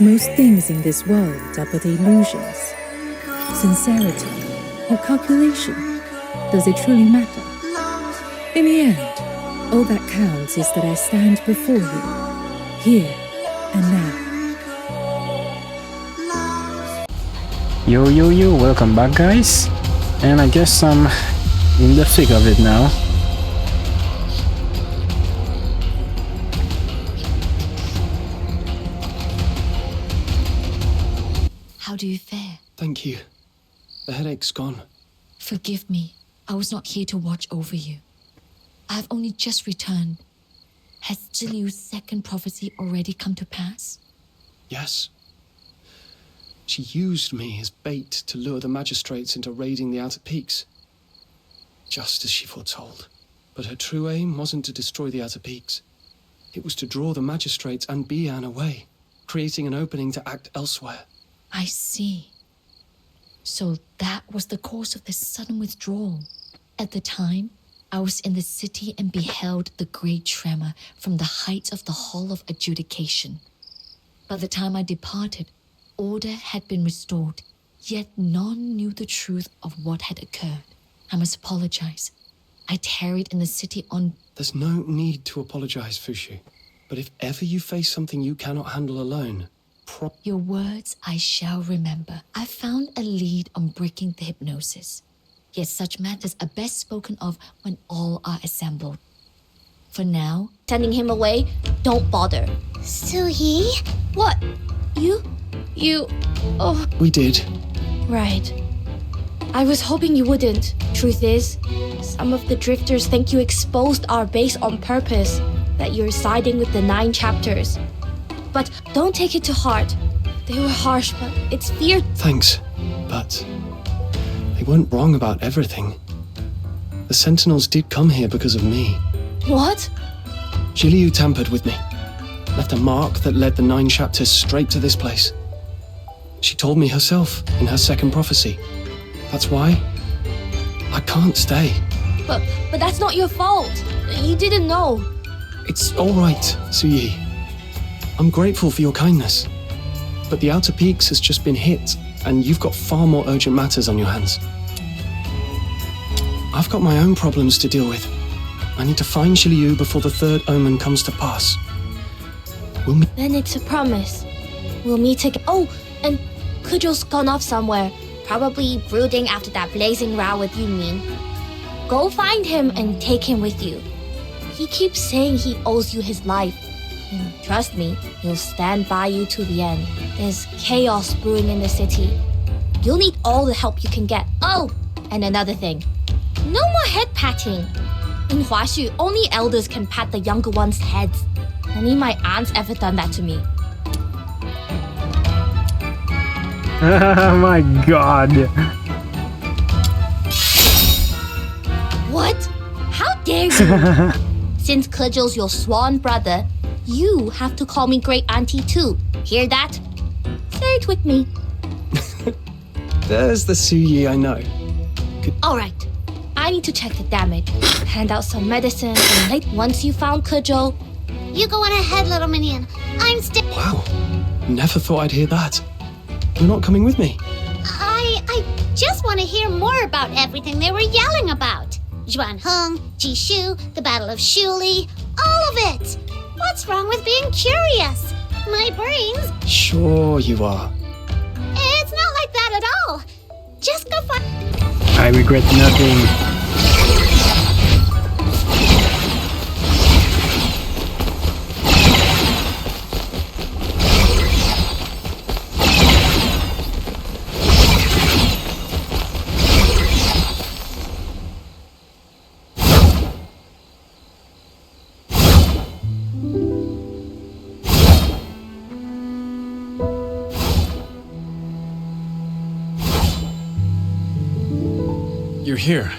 Most things in this world are but illusions. Sincerity or calculation, does it truly matter? In the end, all that counts is that I stand before you, here and now. Yo, welcome back guys. And I guess I'm in the thick of it now. How do you fare? Thank you. The headache's gone. Forgive me. I was not here to watch over you. I have only just returned. Has Zhiliu's second prophecy already come to pass? Yes. She used me as bait to lure the magistrates into raiding the outer peaks. Just as she foretold. But her true aim wasn't to destroy the outer peaks. It was to draw the magistrates and Bian away, creating an opening to act elsewhere. I see. So that was the cause of this sudden withdrawal. At the time, I was in the city and beheld the great tremor from the heights of the Hall of Adjudication. By the time I departed, order had been restored, yet none knew the truth of what had occurred. I must apologize. I tarried in the city on... There's no need to apologize, Fushu. But if ever you face something you cannot handle alone, Your words I shall remember. I found a lead on breaking the hypnosis. Yet such matters are best spoken of when all are assembled. For now, Sending him away, don't bother. Zhiliu? What? You? Oh, we did. right. I was hoping you wouldn't. Truth is, some of the drifters think you exposed our base on purpose, that you're siding with the 9 chapters. But don't take it to heart. They were harsh, but it's fear. Thanks, but they weren't wrong about everything. The Sentinels did come here because of me. What? Zhiliu tampered with me, left a mark that led the 9 chapters straight to this place. She told me herself in her second prophecy. That's why I can't stay. But that's not your fault. You didn't know. It's all right, Suyi. I'm grateful for your kindness. But the Outer Peaks has just been hit, and you've got far more urgent matters on your hands. I've got my own problems to deal with. I need to find Zhiliu before the third omen comes to pass. Then it's a promise. We'll meet again. Oh, and Kujul's gone off somewhere. Probably brooding after that blazing row with Yunmin. Go find him and take him with you. He keeps saying he owes you his life. And trust me, he'll stand by you to the end. There's chaos brewing in the city. You'll need all the help you can get. Oh, and another thing. No more head patting. In Huaxu, only elders can pat the younger ones' heads. Only my aunt's ever done that to me. Oh my god. What? How dare you? Since Kujul's your swan brother, you have to call me Great Auntie too. Hear that? Say it with me. There's the Suyi I know. Alright, I need to check the damage. Hand out some medicine, and once you found Kujul... You go on ahead, little minion. I'm still... Wow, never thought I'd hear that. You're not coming with me? I just want to hear more about everything they were yelling about. Zhuanheng, Jishu, the Battle of Shuli, all of it. What's wrong with being curious? My brain's... Sure you are. It's not like that at all. Just go find... I regret nothing. You're here.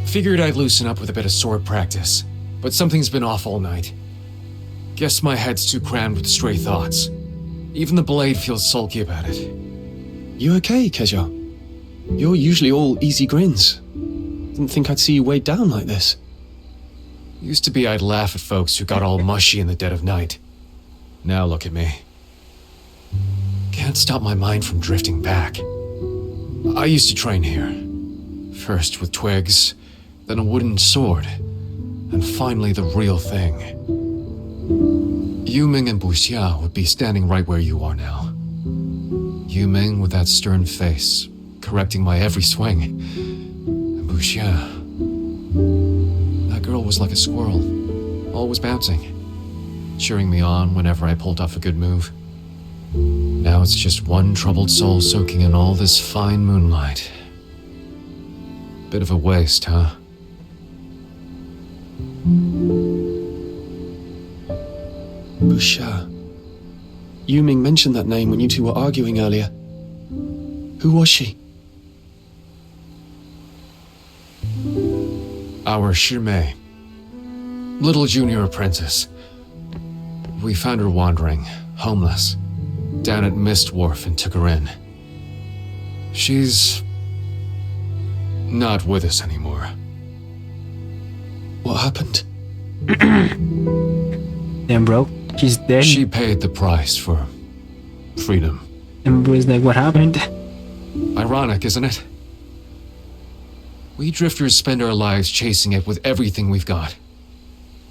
Figured I'd loosen up with a bit of sword practice, but something's been off all night. Guess my head's too crammed with stray thoughts. Even the blade feels sulky about it. You okay, Keja? You're usually all easy grins. Didn't think I'd see you weighed down like this. Used to be I'd laugh at folks who got all mushy in the dead of night. Now look at me. Can't stop my mind from drifting back. I used to train here. First with twigs, then a wooden sword, and finally the real thing. Yuming and Buxia would be standing right where you are now. Yuming with that stern face, correcting my every swing. And Buxia, that girl was like a squirrel, always bouncing, cheering me on whenever I pulled off a good move. Now it's just one troubled soul soaking in all this fine moonlight. Bit of a waste, huh? Buxia. Yuming mentioned that name when you two were arguing earlier. Who was she? Our Shimei. Little junior apprentice. We found her wandering, homeless, down at Mist Wharf and took her in. She's not with us anymore. What happened? Damn, bro. She's dead. She paid the price for freedom. And was like, what happened? Ironic, isn't it? We drifters spend our lives chasing it with everything we've got.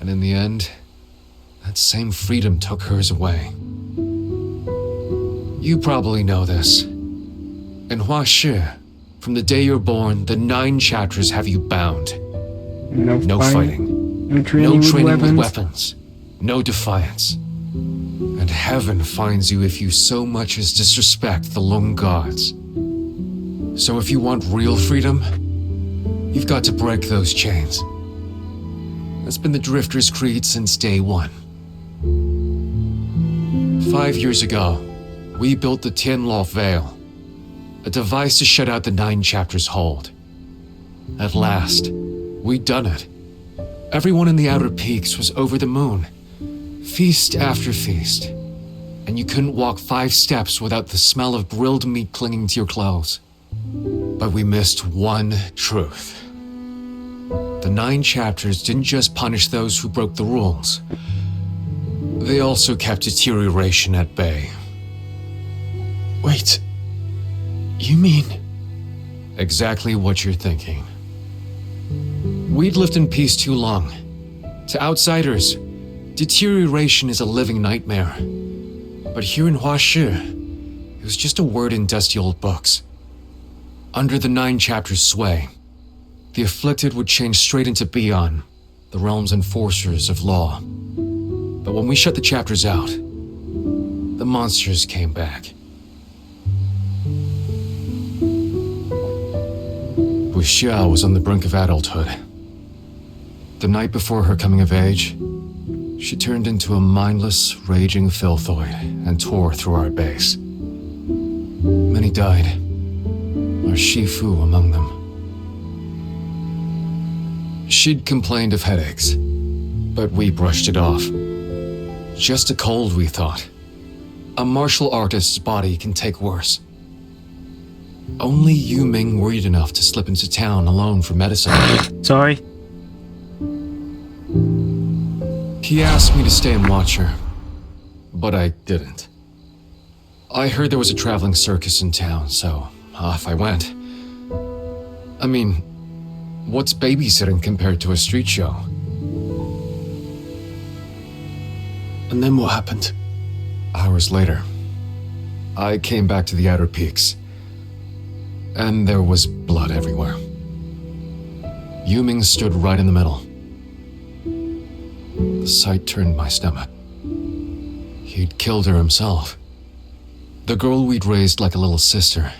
And in the end, that same freedom took hers away. You probably know this. In Huashi, from the day you're born, the 9 chapters have you bound. No fighting. No training, with weapons. No defiance. And heaven finds you if you so much as disrespect the Lung Gods. So if you want real freedom, you've got to break those chains. That's been the Drifter's creed since day one. 5 years ago, we built the Tianlaw Veil, a device to shut out the 9 chapters' hold. At last, we'd done it. Everyone in the Outer Peaks was over the moon, feast after feast, and you couldn't walk 5 steps without the smell of grilled meat clinging to your clothes. But we missed one truth. The 9 chapters didn't just punish those who broke the rules. They also kept deterioration at bay. Wait. You mean... Exactly what you're thinking. We'd lived in peace too long. To outsiders, deterioration is a living nightmare. But here in Huashi, it was just a word in dusty old books. Under the 9 chapters' sway, the afflicted would change straight into Beyond, the realm's enforcers of law. But when we shut the chapters out, the monsters came back. Buxia was on the brink of adulthood. The night before her coming of age, she turned into a mindless, raging filthoid and tore through our base. Many died, our Shifu among them. She'd complained of headaches, but we brushed it off. Just a cold, we thought. A martial artist's body can take worse. Only Yu Ming worried enough to slip into town alone for medicine. Sorry. He asked me to stay and watch her, but I didn't. I heard there was a traveling circus in town, so off I went. I mean, what's babysitting compared to a street show? And then what happened? Hours later, I came back to the Outer Peaks, and there was blood everywhere. Yuming stood right in the middle. The sight turned my stomach. He'd killed her himself. The girl we'd raised like a little sister.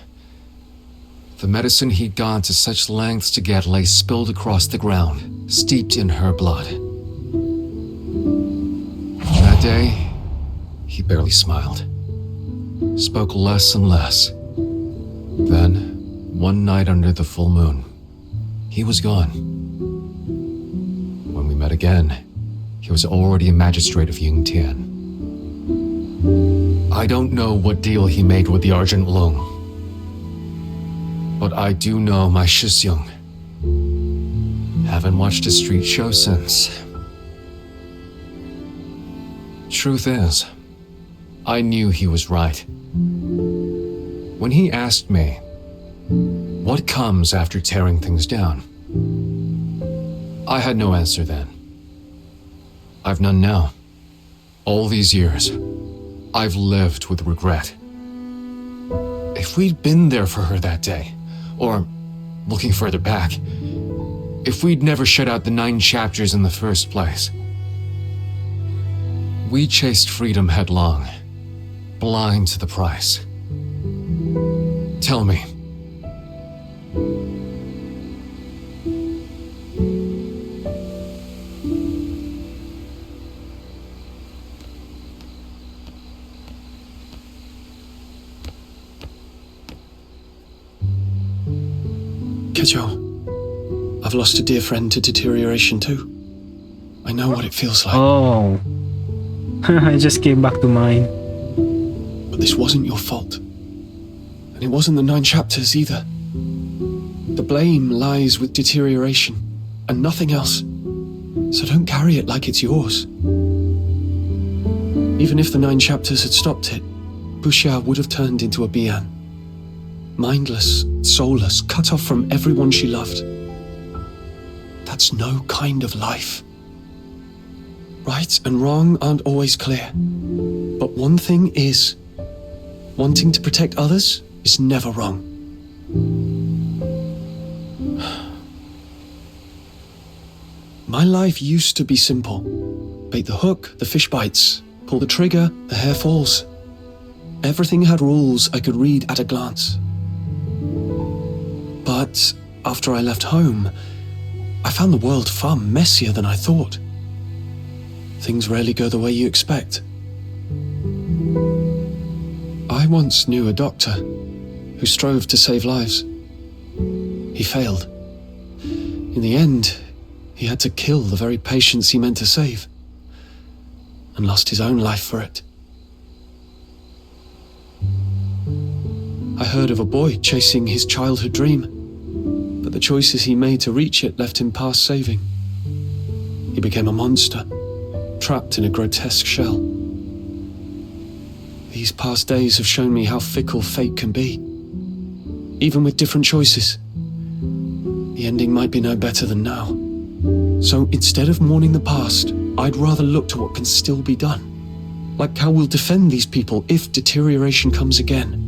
The medicine he'd gone to such lengths to get lay spilled across the ground, steeped in her blood. That day, he barely smiled. Spoke less and less. Then, one night under the full moon, he was gone. When we met again, he was already a magistrate of Yingtian. I don't know what deal he made with the Argent Lung, but I do know my Shisyung. Haven't watched a street show since. Truth is, I knew he was right. When he asked me, what comes after tearing things down? I had no answer then. I've none now. All these years, I've lived with regret. If we'd been there for her that day, or looking further back, if we'd never shut out the 9 chapters in the first place, we chased freedom headlong, blind to the price. Tell me, Kejo, I've lost a dear friend to deterioration too. I know what it feels like. Oh. I just came back to mine. But this wasn't your fault. And it wasn't the 9 chapters either. The blame lies with deterioration and nothing else. So don't carry it like it's yours. Even if the 9 chapters had stopped it, Buxia would have turned into a Bian. Mindless, soulless, cut off from everyone she loved. That's no kind of life. Right and wrong aren't always clear. But one thing is, wanting to protect others is never wrong. My life used to be simple. Bait the hook, the fish bites. Pull the trigger, the hair falls. Everything had rules I could read at a glance. But after I left home, I found the world far messier than I thought. Things rarely go the way you expect. I once knew a doctor who strove to save lives. He failed. In the end, he had to kill the very patients he meant to save, and lost his own life for it. I heard of a boy chasing his childhood dream, but the choices he made to reach it left him past saving. He became a monster, trapped in a grotesque shell. These past days have shown me how fickle fate can be. Even with different choices, the ending might be no better than now. So instead of mourning the past, I'd rather look to what can still be done. Like how we'll defend these people if deterioration comes again.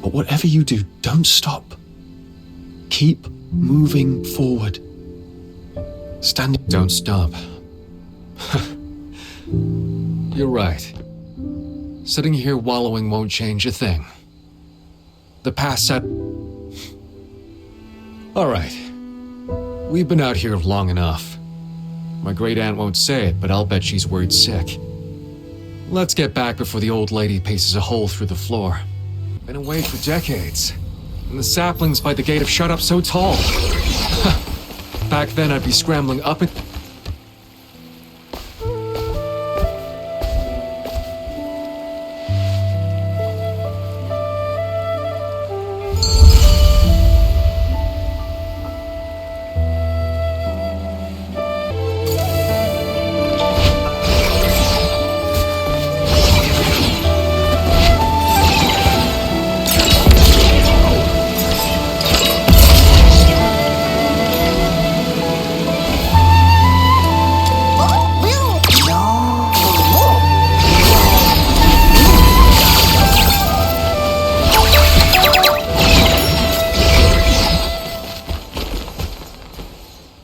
But whatever you do, don't stop. Keep moving forward. Standing. don't stop. You're right. Sitting here wallowing won't change a thing. The past said... All right. We've been out here long enough. My great aunt won't say it, but I'll bet she's worried sick. Let's get back before the old lady paces a hole through the floor. Been away for decades, and the saplings by the gate have shut up so tall. Back then I'd be scrambling up and...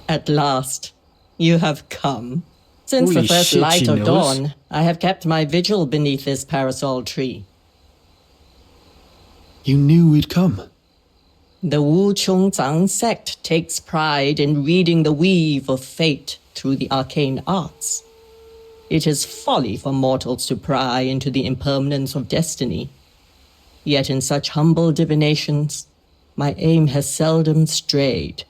At last, you have come. Since Holy the first shit, light she of knows. dawn, I have kept my vigil beneath this parasol tree. You knew we'd come. The Wu Chongzang sect takes pride in reading the weave of fate through the arcane arts. It is folly for mortals to pry into the impermanence of destiny. Yet in such humble divinations, my aim has seldom strayed.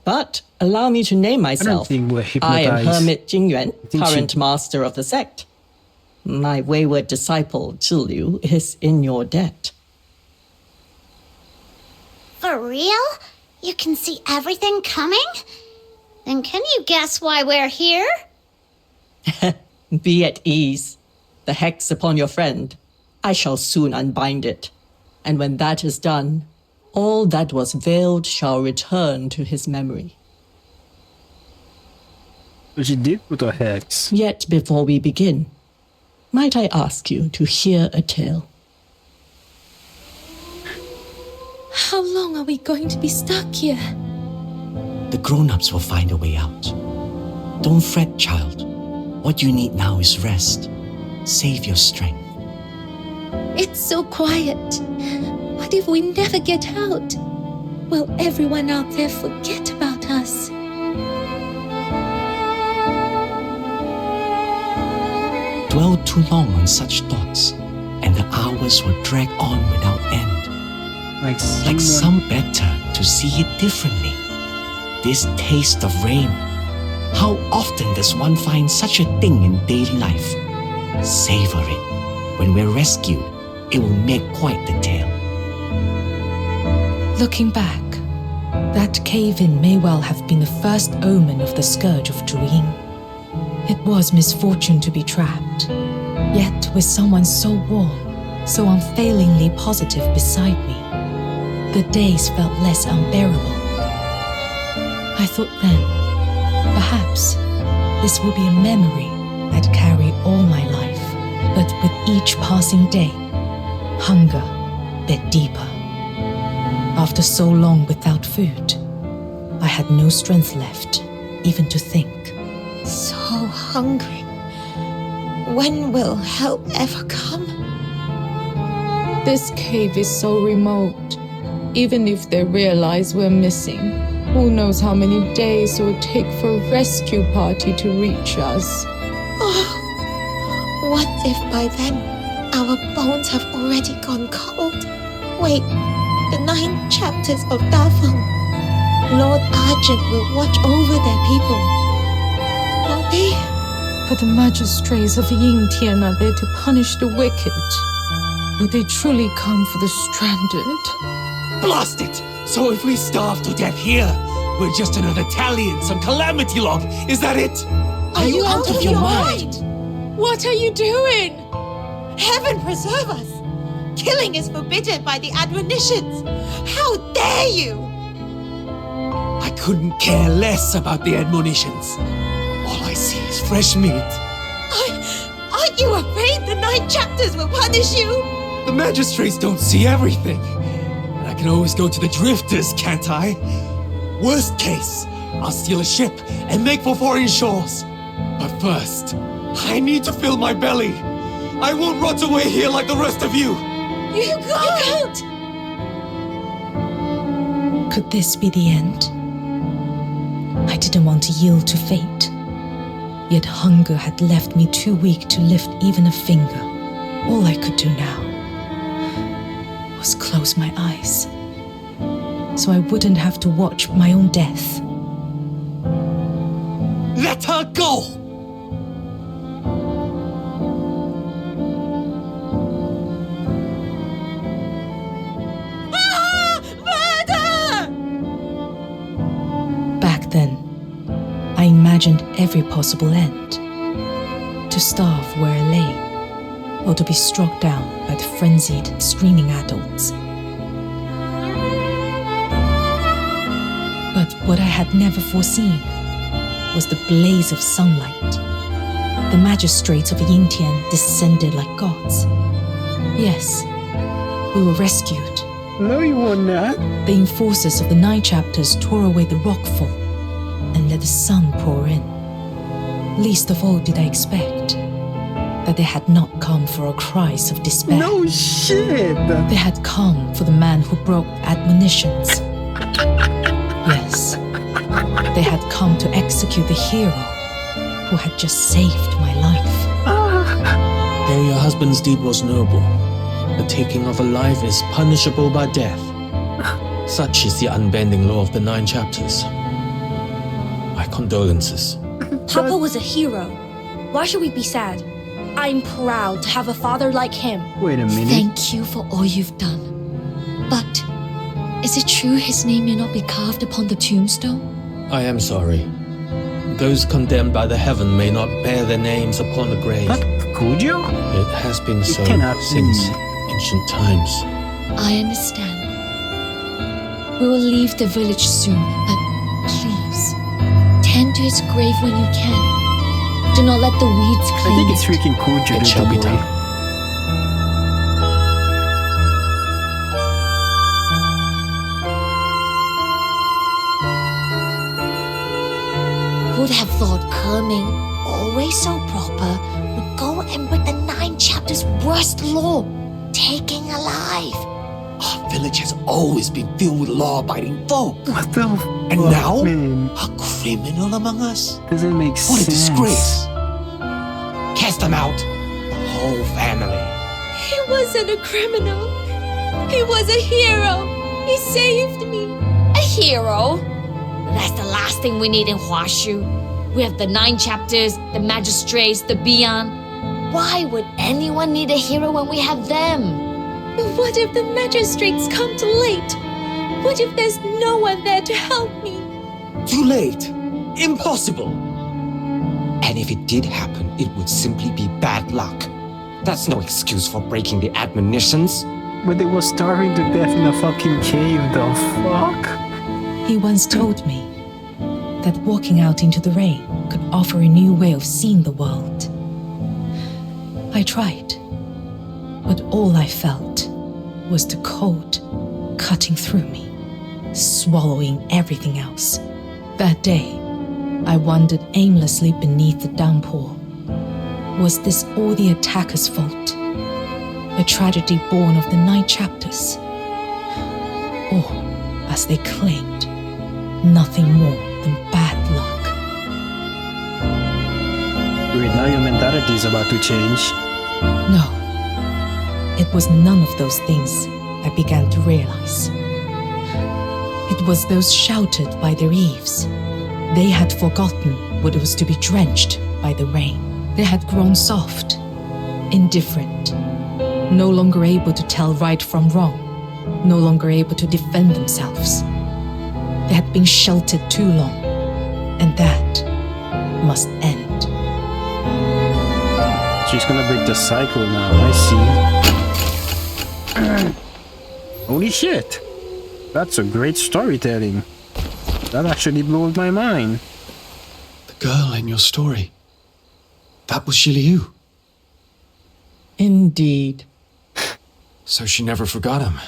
But allow me to name myself. think we're I am hypnotized. Hermit Jingyuan, think current she- master of the sect. My wayward disciple, Zhiliu, is in your debt. For real? You can see everything coming? Then can you guess why we're here? Be at ease. The hex upon your friend, I shall soon unbind it. And when that is done, all that was veiled shall return to his memory. What'd you do with the hex? Yet before we begin, might I ask you to hear a tale? How long are we going to be stuck here? The grown-ups will find a way out. Don't fret, child. What you need now is rest. Save your strength. It's so quiet. What if we never get out? Will everyone out there forget about us? Dwell too long on such thoughts, and the hours will drag on without end. Like some better to see it differently. This taste of rain. How often does one find such a thing in daily life? Savor it. When we're rescued, it will make quite the tale. Looking back, that cave-in may well have been the first omen of the scourge of Zhiliu. It was misfortune to be trapped, yet with someone so warm, so unfailingly positive beside me, the days felt less unbearable. I thought then, perhaps this will be a memory I'd carry all my life. But with each passing day, hunger bit deeper. After so long without food, I had no strength left, even to think. So hungry. When will help ever come? This cave is so remote. Even if they realize we're missing, who knows how many days it will take for a rescue party to reach us. Oh, what if by then our bones have already gone cold? Wait, the 9 chapters of Dafeng. Lord Argent will watch over their people. Will they? But the magistrates of Yingtian are there to punish the wicked. Will they truly come for the stranded? Blast it! So if we starve to death here, we're just another tally in some calamity log. Is that it? Are you out of your mind? What are you doing? Heaven preserve us! Killing is forbidden by the admonitions. How dare you! I couldn't care less about the admonitions. All I see is fresh meat. Aren't you afraid the 9 chapters will punish you? The magistrates don't see everything. And I can always go to the drifters, can't I? Worst case, I'll steal a ship and make for foreign shores. But first, I need to fill my belly. I won't rot away here like the rest of you. You can't! Could this be the end? I didn't want to yield to fate. Yet hunger had left me too weak to lift even a finger. All I could do now was close my eyes, so I wouldn't have to watch my own death. Let her go! Back then, I imagined every possible end. To starve where I lay, or to be struck down by the frenzied, screaming adults. But what I had never foreseen was the blaze of sunlight. The magistrates of Yingtian descended like gods. Yes, we were rescued. No, you were not. The enforcers of the 9 chapters tore away the rockfall and let the sun pour in. Least of all did I expect that they had not come for our cries of despair. No shit. They had come for the man who broke admonitions. Yes, they had come to execute the hero who had just saved my life. Though your husband's deed was noble, the taking of a life is punishable by death. Such is the unbending law of the 9 chapters. My condolences. Papa was a hero. Why should we be sad? I'm proud to have a father like him. Wait a minute. Thank you for all you've done. But is it true his name may not be carved upon the tombstone? I am sorry. those condemned by the heaven may not bear their names upon the grave. But could you? It has been so cannot since be. ancient times. I understand. We will leave the village soon, but please, tend to his grave when you can. Do not let the weeds I cling think it's it. freaking cool, It shall be done. Who'd have thought Kerming, always so proper, would go and break the 9 chapters' worst law, taking alive? Our village has always been filled with law-abiding folk. What the And fuck, now, man? a criminal among us? Doesn't make What a sense. disgrace! Cast them out, the whole family. He wasn't a criminal. He was a hero. He saved me. A hero? That's the last thing we need in Huashu. We have the 9 chapters, the magistrates, the Bian. Why would anyone need a hero when we have them? But what if the magistrates come too late? What if there's no one there to help me? Too late. Impossible. And if it did happen, it would simply be bad luck. That's no excuse for breaking the admonitions. But they were starving to death in a fucking cave, the fuck? He once told me that walking out into the rain could offer a new way of seeing the world. I tried, but all I felt was the cold cutting through me, swallowing everything else. That day, I wandered aimlessly beneath the downpour. Was this all the attacker's fault? A tragedy born of the 9 chapters? Or, as they claimed, nothing more than bad luck? Wait, now your mentality is about to change. No, it was none of those things I began to realize. It was those sheltered by their eaves. They had forgotten what it was to be drenched by the rain. They had grown soft, indifferent, no longer able to tell right from wrong, no longer able to defend themselves. They had been sheltered too long, and that must end. She's gonna break the cycle now, I see. Holy shit! That's a great storytelling. That actually blows my mind. The girl in your story. That was Zhiliu. Indeed. So she never forgot him.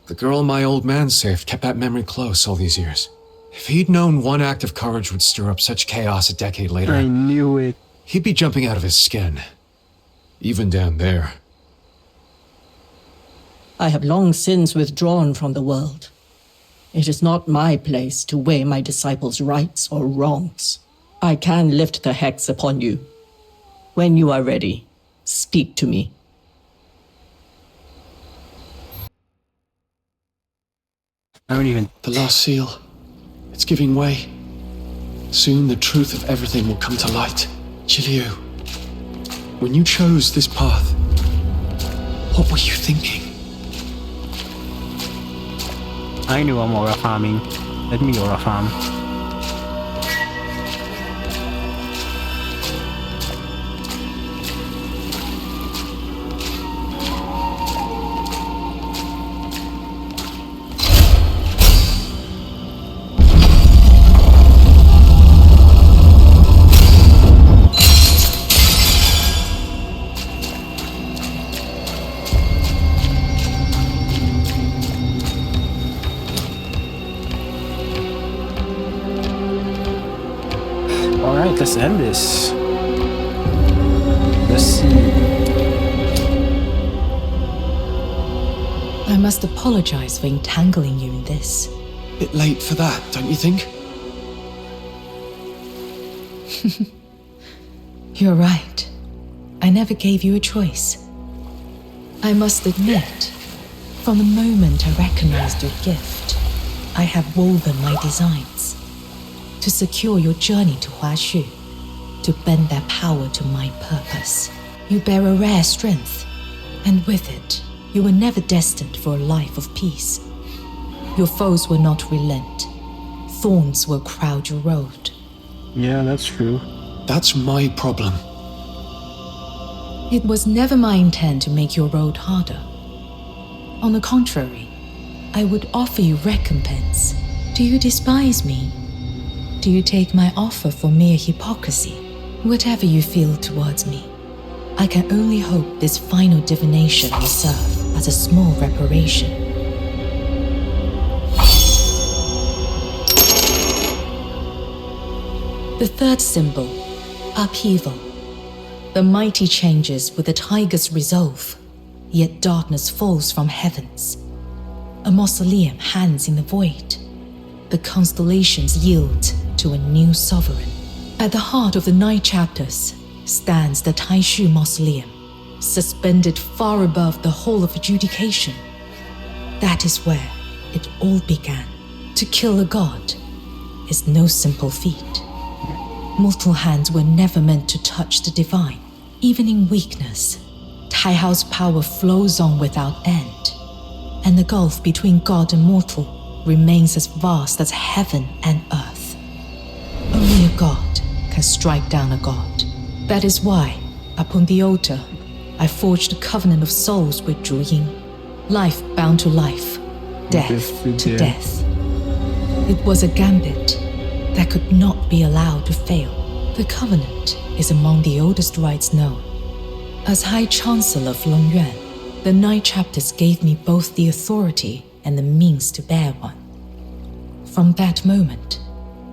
The girl my old man saved kept that memory close all these years. If he'd known one act of courage would stir up such chaos a decade later, I knew it. he'd be jumping out of his skin. Even down there. I have long since withdrawn from the world. It is not my place to weigh my disciples' rights or wrongs. I can lift the hex upon you. When you are ready, speak to me. I don't even... The last seal. It's giving way. Soon the truth of everything will come to light. Zhiliu, when you chose this path, what were you thinking? I knew I'm aura farming. Let me aura farm. Alright, let's end this. Let's see. I must apologize for entangling you in this. Bit late for that, don't you think? You're right. I never gave you a choice. I must admit, from the moment I recognized your gift, I have woven my designs to secure your journey to Huashu, to bend their power to my purpose. You bear a rare strength, and with it, you were never destined for a life of peace. Your foes will not relent. Thorns will crowd your road. Yeah, that's true. That's my problem. It was never my intent to make your road harder. On the contrary, I would offer you recompense. Do you despise me? Do you take my offer for mere hypocrisy? Whatever you feel towards me, I can only hope this final divination will serve as a small reparation. The third symbol, upheaval. The mighty changes with the tiger's resolve, yet darkness falls from heavens. A mausoleum hangs in the void. The constellations yield to a new sovereign. At the heart of the 9 chapters stands the Taishu Mausoleum, suspended far above the hall of adjudication. That is where it all began. To kill a god is no simple feat. Mortal hands were never meant to touch the divine. Even in weakness, Taihao's power flows on without end, and the gulf between god and mortal remains as vast as heaven and earth. Only a god can strike down a god. That is why, upon the altar, I forged a covenant of souls with Zhu Ying. Life bound to life, death to death. It was a gambit that could not be allowed to fail. The covenant is among the oldest rites known. As High Chancellor of Longyuan, the 9 chapters gave me both the authority and the means to bear one. From that moment,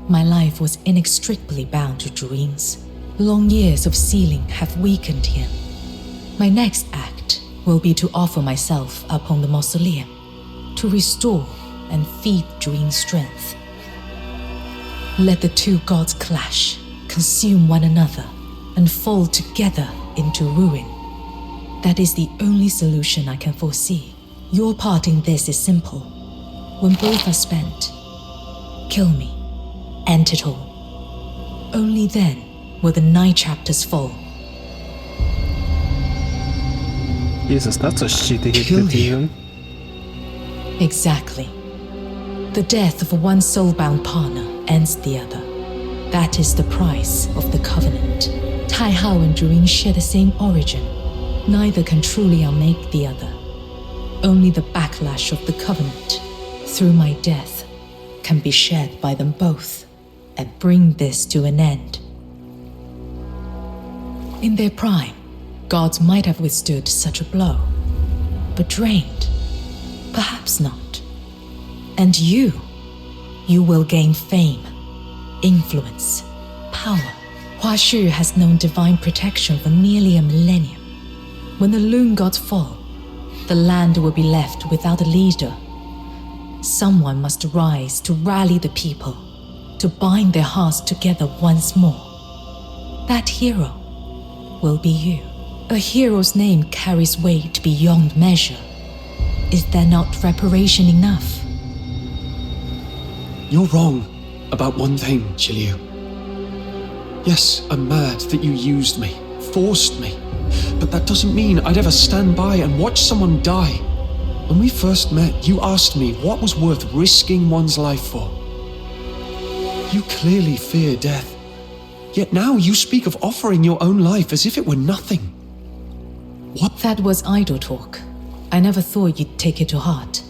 my life was inextricably bound to Zhu Ying's. Long years of sealing have weakened him. My next act will be to offer myself upon the mausoleum, to restore and feed Zhu Ying's strength. Let the 2 gods clash, consume one another, and fall together into ruin. That is the only solution I can foresee. Your part in this is simple. When both are spent, kill me. End it all. Only then will the 9 chapters fall. Jesus, that's a shitty hit with you. Exactly. The death of one soul-bound partner ends the other. That is the price of the covenant. Taihao and Zhu Ying share the same origin. Neither can truly unmake the other. Only the backlash of the covenant, through my death, can be shared by them both and bring this to an end. In their prime, gods might have withstood such a blow, but drained, perhaps not. And you will gain fame, influence, power. Huashu has known divine protection for nearly a millennium. When the Loon gods fall, the land will be left without a leader. Someone must rise to rally the people, to bind their hearts together once more. That hero will be you. A hero's name carries weight beyond measure. Is there not reparation enough? You're wrong about one thing, Zhiliu. Yes, I'm mad that you used me, forced me, but that doesn't mean I'd ever stand by and watch someone die. When we first met, you asked me what was worth risking one's life for. You clearly fear death, yet now you speak of offering your own life as if it were nothing. What? That was idle talk. I never thought you'd take it to heart.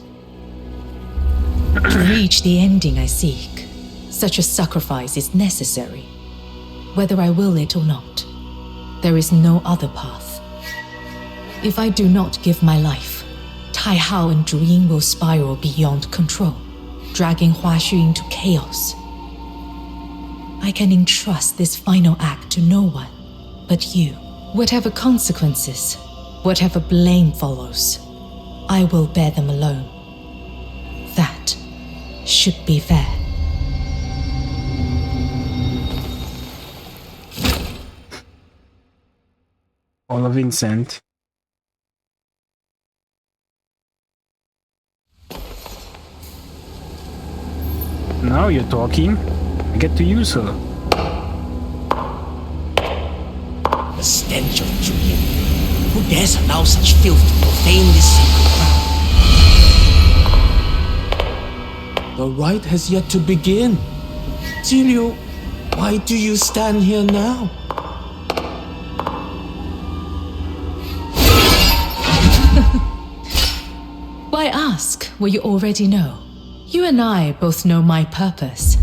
To reach the ending I seek, such a sacrifice is necessary. Whether I will it or not, there is no other path. If I do not give my life, Taihao and Zhu Ying will spiral beyond control, dragging Huashu into chaos. I can entrust this final act to no one but you. Whatever consequences, whatever blame follows, I will bear them alone. That should be fair. All Vincent. Now you're talking. I get to use her. The stench of Zhu Ying. Who dares allow such filth to profane this sacred ground? The rite has yet to begin. Zhiliu, Why do you stand here now? Why ask what you already know? You and I both know my purpose.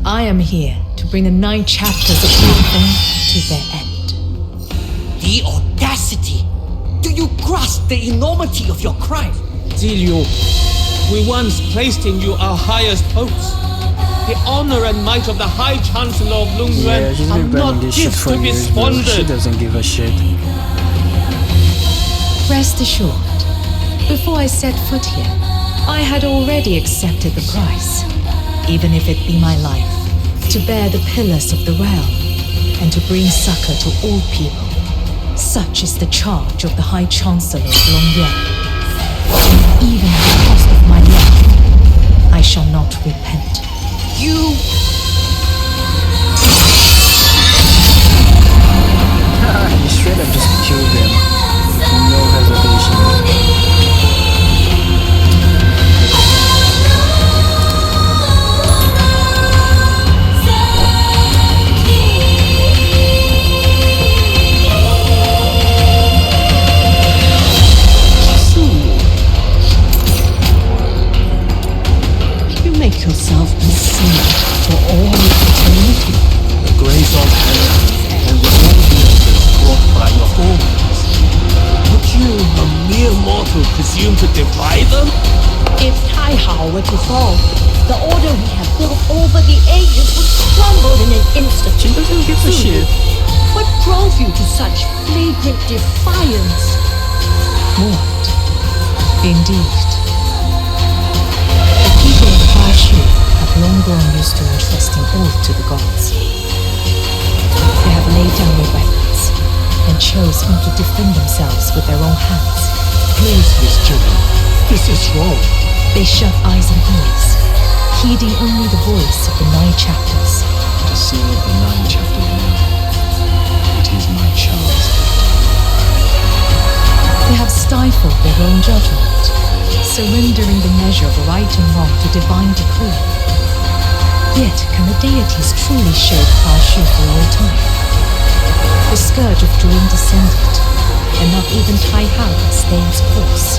I am here to bring the 9 chapters of Duet to their end. The audacity! Do you grasp the enormity of your crime? Zhiliu, we once placed in you our highest hopes. The honor and might of the High Chancellor of Lungyuan She's are been not planning this shit gifts for to be years, bro. She squandered. doesn't give a shit. Rest assured, before I set foot here, I had already accepted the price, even if it be my life, to bear the pillars of the realm and to bring succor to all people. Such is the charge of the High Chancellor of Longyuan. Even at the cost of my life, I shall not repent. You... You straight up just killed them. No hesitation. Make yourself concealed for all eternity. The grace of heaven and the ordinances brought by your holiness. Would you, a mere mortal, presume to defy them? If Taihao were to fall, the order we have built over the ages would crumble in an instant. She doesn't give a shit. What drove you to such flagrant defiance? What? Indeed. The people of Bashu have long grown used to entrusting all to the gods. They have laid down their weapons and chose whom to defend themselves with their own hands. Please, Miss Zhiliu, this is wrong. They shut eyes and ears, heeding only the voice of the 9 chapters. To seal the 9 chapters now, it is my chance. They have stifled their own judgment, surrendering the measure of right and wrong to divine decree. Yet can the deities truly shake Bashu for all time? The scourge of Zhiliu descended, and not even Taihao can stay its course.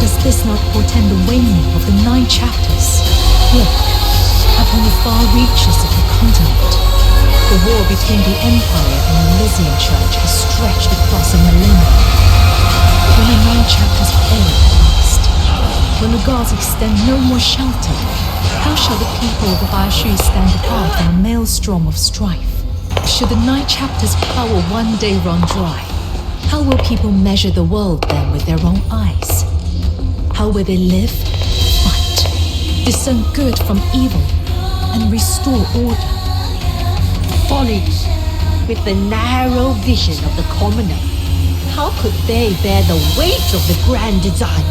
Does this not portend the waning of the 9 chapters? Look, upon the far reaches of the continent, the war between the Empire and the Elysian Church has stretched across a millennium. When the 9 chapters fail at last, when the gods extend no more shelter, how shall the people of the Bashu stand apart from a maelstrom of strife? Should the 9 chapters' power one day run dry, how will people measure the world then with their own eyes? How will they live, fight, discern good from evil, and restore order? Folly, with the narrow vision of the commoner, how could they bear the weight of the grand design?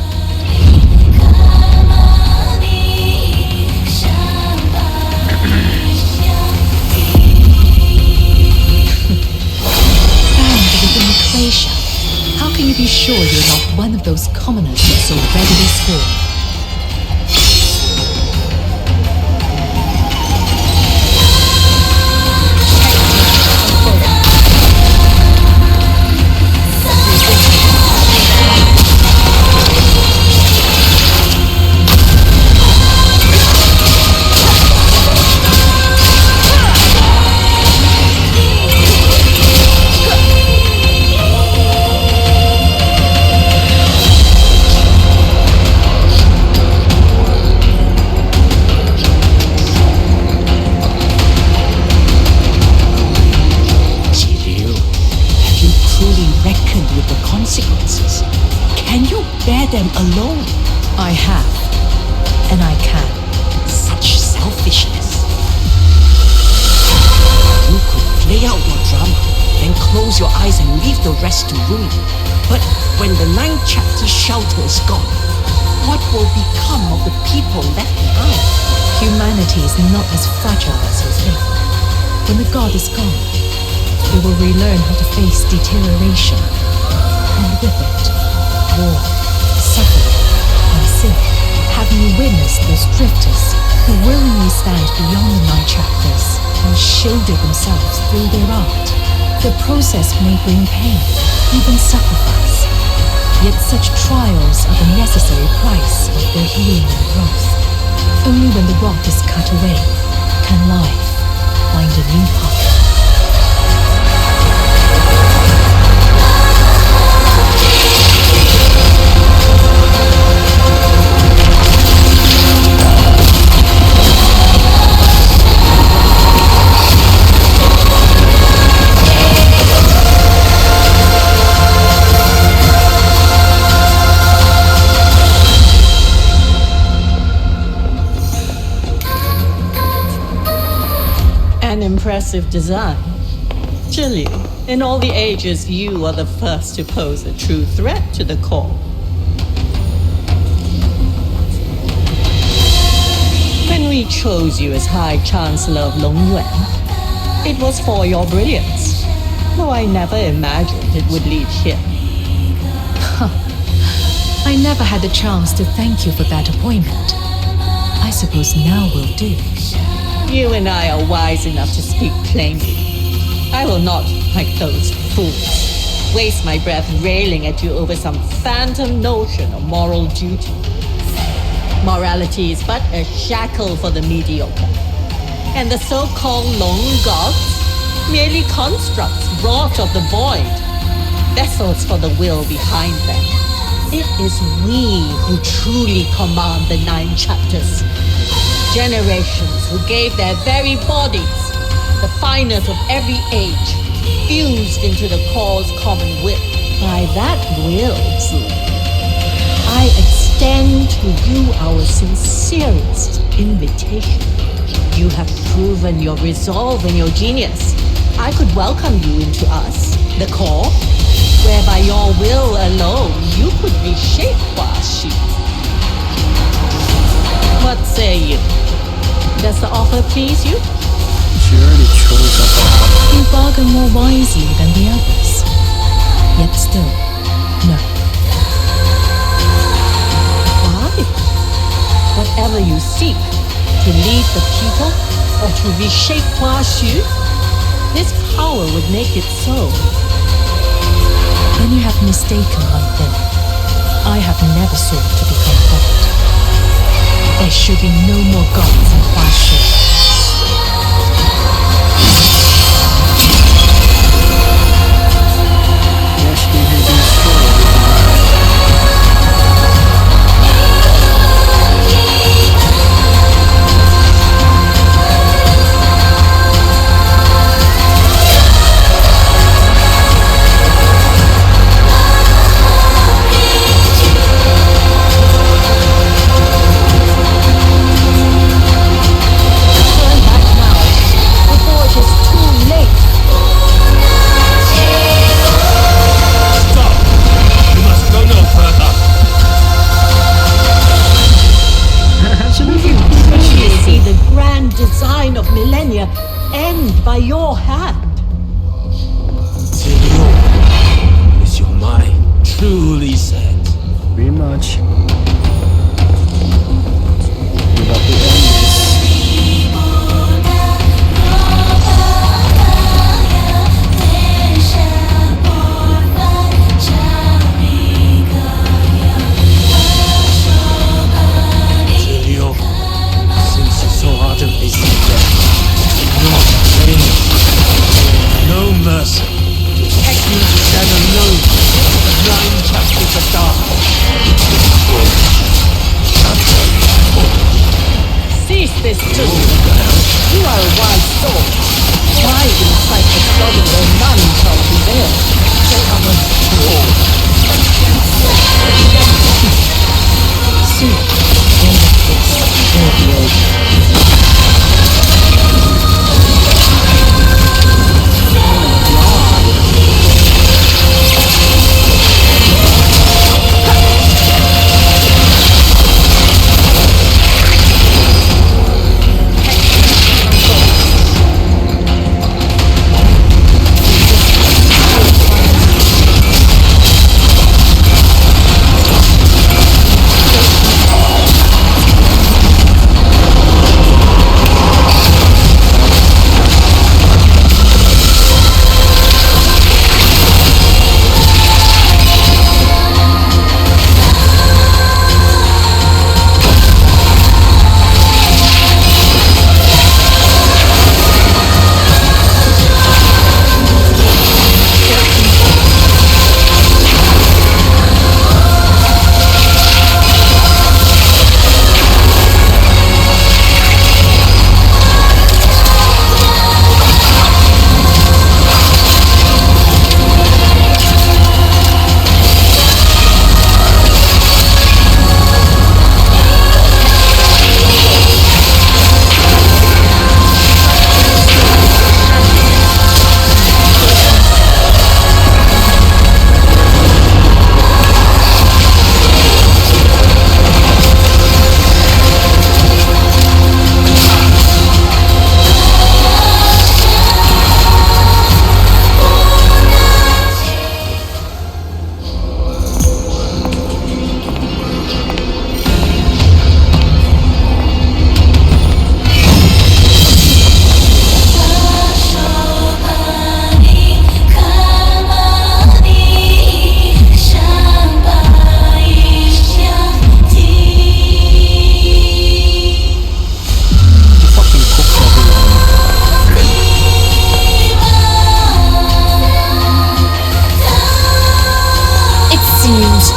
Bound within the glacier, how can you be sure you're not one of those commoners you so readily scorn? Consequences. Can you bear them alone? I have, and I can. Such selfishness. You could play out your drama, then close your eyes and leave the rest to ruin. But when the 9 chapter shelter is gone, what will become of the people left behind? Humanity is not as fragile as you think. When the god is gone, we will relearn how to face deterioration. And with it, war, suffering, and sin. Have you witnessed those drifters who willingly stand beyond the 9 chapters, can shoulder themselves through their art. The process may bring pain, even sacrifice. Yet such trials are the necessary price of their healing and growth. Only when the rock is cut away can life find a new path. An impressive design. Zhiliu, in all the ages, you are the first to pose a true threat to the core. When we chose you as High Chancellor of Longyuan, it was for your brilliance, though I never imagined it would lead here. I never had the chance to thank you for that appointment. I suppose now will do. You and I are wise enough to speak plainly. I will not, like those fools, waste my breath railing at you over some phantom notion of moral duty. Morality is but a shackle for the mediocre, and the so-called Long gods merely constructs wrought of the void, vessels for the will behind them. It is we who truly command the 9 chapters. Generations who gave their very bodies, the finest of every age, fused into the core's common will. By that will, Zhiliu, I extend to you our sincerest invitation. You have proven your resolve and your genius. I could welcome you into us, the core, where by your will alone you could reshape Huaxi. What say you? Does the offer please you? She already chose up a heart. You bargain more wisely than the others. Yet still, no. Why? Whatever you seek, to lead the people or to reshape Huaxi, this power would make it so. Then you have mistaken one thing. I have never sought to become God. There should be no more gods in Huaxi. Design of millennia end by your hand. Zhiliu, is your mind truly set? Pretty much. We're about to end this. Zhiliu, since you so ardently seek death, no pain, no mercy, to expect you to stand alone, the 9 chapters of dark.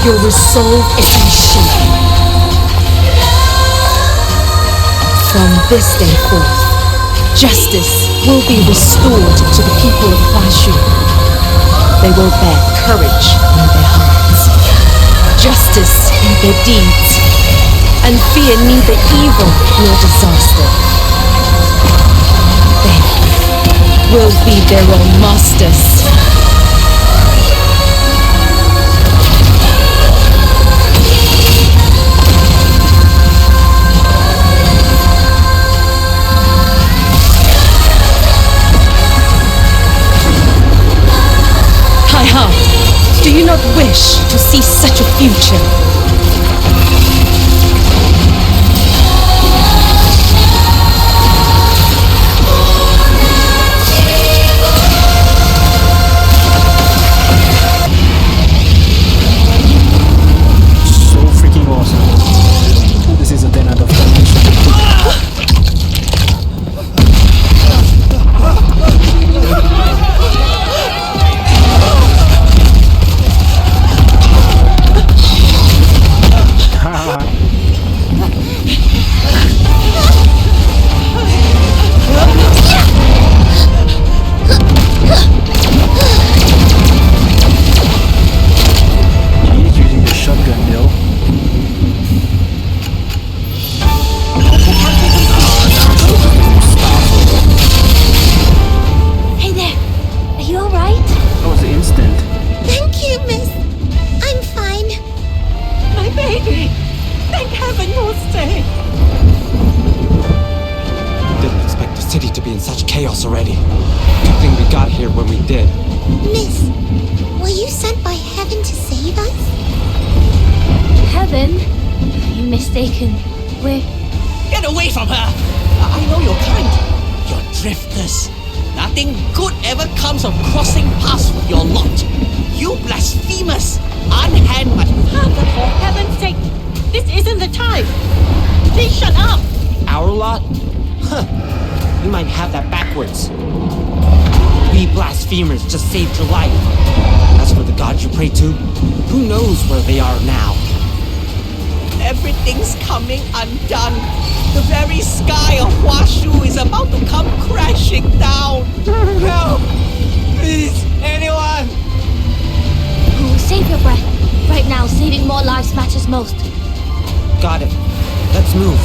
your resolve is unshaken. From this day forth, justice will be restored to the people of Huashu. They will bear courage in their hearts, justice in their deeds, and fear neither evil nor disaster. They will be their own masters. Do you not wish to see such a future? So freaking awesome. This is a 10 out of 10. He's using the shotgun, yo. Hey there. Are you alright? That was instant. Thank you, miss. I'm fine. My baby! Thank heaven you'll stay! Didn't expect the city to be in such chaos already. Good thing we got here when we did. Miss, were you sent by heaven to save us? Heaven? You're mistaken. We're... Get away from her! I know your kind. You're drifters. Nothing good ever comes of crossing paths with your lot. You blasphemous, unhanded. Father, for heaven's sake! This isn't the time! Please shut up! Our lot? Huh. You might have that backwards. We blasphemers just saved your life. As for the gods you pray to, who knows where they are now? Everything's coming undone. The very sky of Huashu is about to come crashing down. Help! Please, anyone! Save your breath. Right now, saving more lives matters most. Got it. Let's move.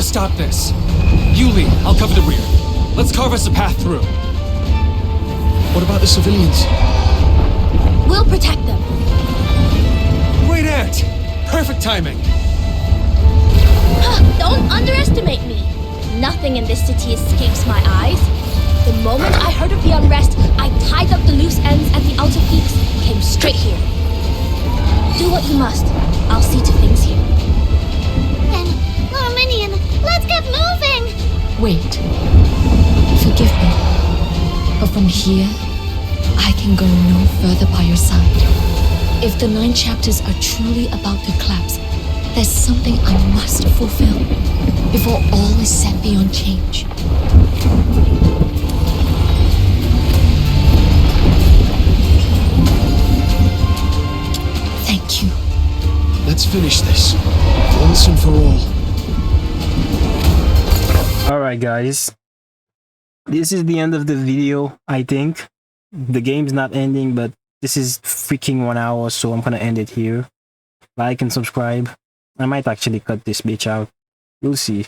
Stop this. You lead. I'll cover the rear. Let's carve us a path through. What about the civilians? We'll protect them. Great Aunt! Perfect timing. Don't underestimate me. Nothing in this city escapes my eyes. The moment I heard of the unrest, I tied up the loose ends at the outer peaks, came straight here. Do what you must. I'll see to things here. Then, Arminian, let's get moving! Wait. Forgive me. But from here, I can go no further by your side. If the 9 chapters are truly about the collapse, there's something I must fulfill before all is set beyond change. Thank you. Let's finish this, once and for all. Alright guys, this is the end of the video. I think the game's not ending, but this is freaking 1 hour, so I'm gonna end it here. Like and subscribe. I might actually cut this bitch out. We'll see.